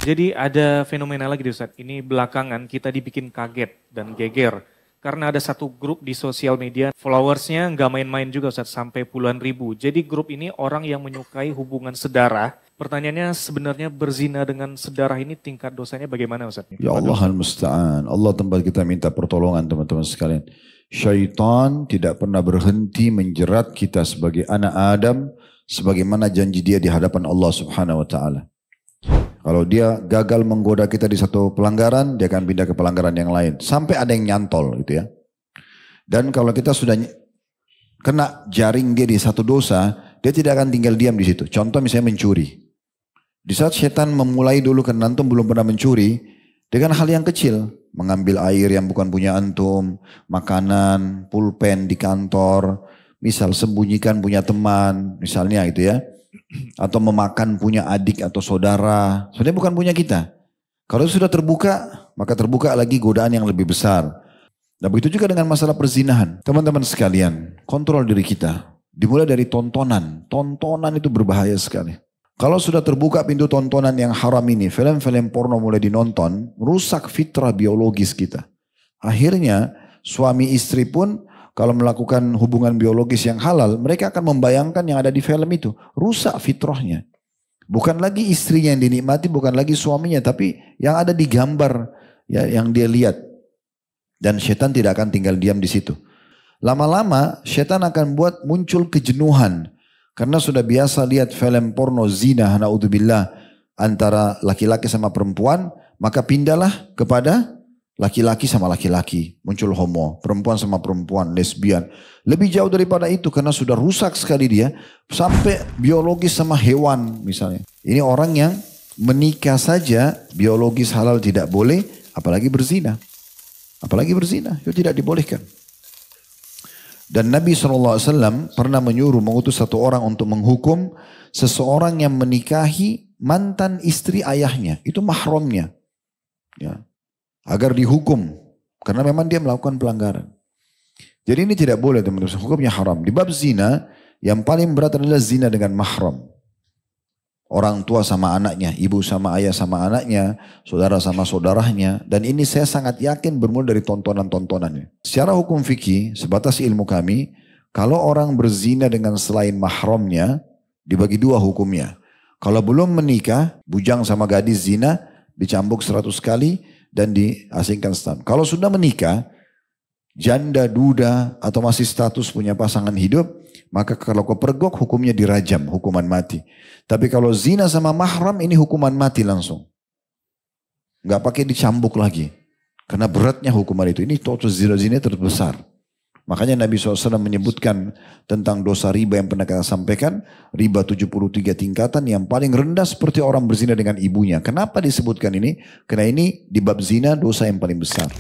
Jadi ada fenomena lagi di Ustadz, ini belakangan kita dibikin kaget dan geger. Karena ada satu grup di sosial media, followersnya nggak main-main juga Ustadz, sampai puluhan ribu. Jadi grup ini orang yang menyukai hubungan sedarah. Pertanyaannya sebenarnya berzina dengan sedarah ini tingkat dosanya bagaimana Ustadz? Ya Allah al-musta'an. Allah tempat kita minta pertolongan teman-teman sekalian. Syaitan tidak pernah berhenti menjerat kita sebagai anak Adam sebagaimana janji dia di hadapan Allah Subhanahu wa taala. Kalau dia gagal menggoda kita di satu pelanggaran, dia akan pindah ke pelanggaran yang lain. Sampai ada yang nyantol gitu ya. Dan kalau kita sudah kena jaring dia di satu dosa, dia tidak akan tinggal diam di situ. Contoh misalnya mencuri. Di saat setan memulai dulu karena antum belum pernah mencuri, dengan hal yang kecil. Mengambil air yang bukan punya antum, makanan, pulpen di kantor, misal sembunyikan punya teman, misalnya gitu ya. Atau memakan punya adik atau saudara, sebenarnya bukan punya kita. Kalau sudah terbuka, maka terbuka lagi godaan yang lebih besar. Nah begitu juga dengan masalah perzinahan. Teman-teman sekalian, kontrol diri kita. Dimulai dari tontonan. Tontonan itu berbahaya sekali. Kalau sudah terbuka pintu tontonan yang haram ini, film-film porno mulai dinonton, rusak fitrah biologis kita. Akhirnya suami istri pun kalau melakukan hubungan biologis yang halal, mereka akan membayangkan yang ada di film itu. Rusak fitrahnya. Bukan lagi istrinya yang dinikmati, bukan lagi suaminya, tapi yang ada di gambar ya, yang dia lihat. Dan setan tidak akan tinggal diam di situ. Lama-lama setan akan buat muncul kejenuhan. Karena sudah biasa lihat film porno zina, na'udzubillah, antara laki-laki sama perempuan, maka pindahlah kepada laki-laki sama laki-laki, muncul homo, perempuan sama perempuan, lesbian. Lebih jauh daripada itu karena sudah rusak sekali dia, sampai biologis sama hewan misalnya. Ini orang yang menikah saja, biologis halal tidak boleh, apalagi berzina. Apalagi berzina, itu tidak dibolehkan. Dan Nabi SAW pernah menyuruh mengutus satu orang untuk menghukum seseorang yang menikahi mantan istri ayahnya. Itu mahramnya. Ya. Agar dihukum. Karena memang dia melakukan pelanggaran. Jadi ini tidak boleh teman-teman. Hukumnya haram. Di bab zina, yang paling berat adalah zina dengan mahram. Orang tua sama anaknya, ibu sama ayah sama anaknya, saudara sama saudaranya. Dan ini saya sangat yakin bermula dari tontonan-tontonannya. Secara hukum fikih, sebatas ilmu kami, kalau orang berzina dengan selain mahramnya, dibagi dua hukumnya. Kalau belum menikah, bujang sama gadis zina, dicambuk 100 kali dan diasingkan setahun. Kalau sudah menikah, janda, duda, atau masih status punya pasangan hidup, maka kalau kepergok hukumnya dirajam, hukuman mati. Tapi kalau zina sama mahram ini hukuman mati langsung. Nggak pakai dicambuk lagi. Karena beratnya hukuman itu. Ini total zina terbesar. Makanya Nabi SAW menyebutkan tentang dosa riba yang pernah kita sampaikan. Riba 73 tingkatan yang paling rendah seperti orang berzina dengan ibunya. Kenapa disebutkan ini? Karena ini di bab zina dosa yang paling besar.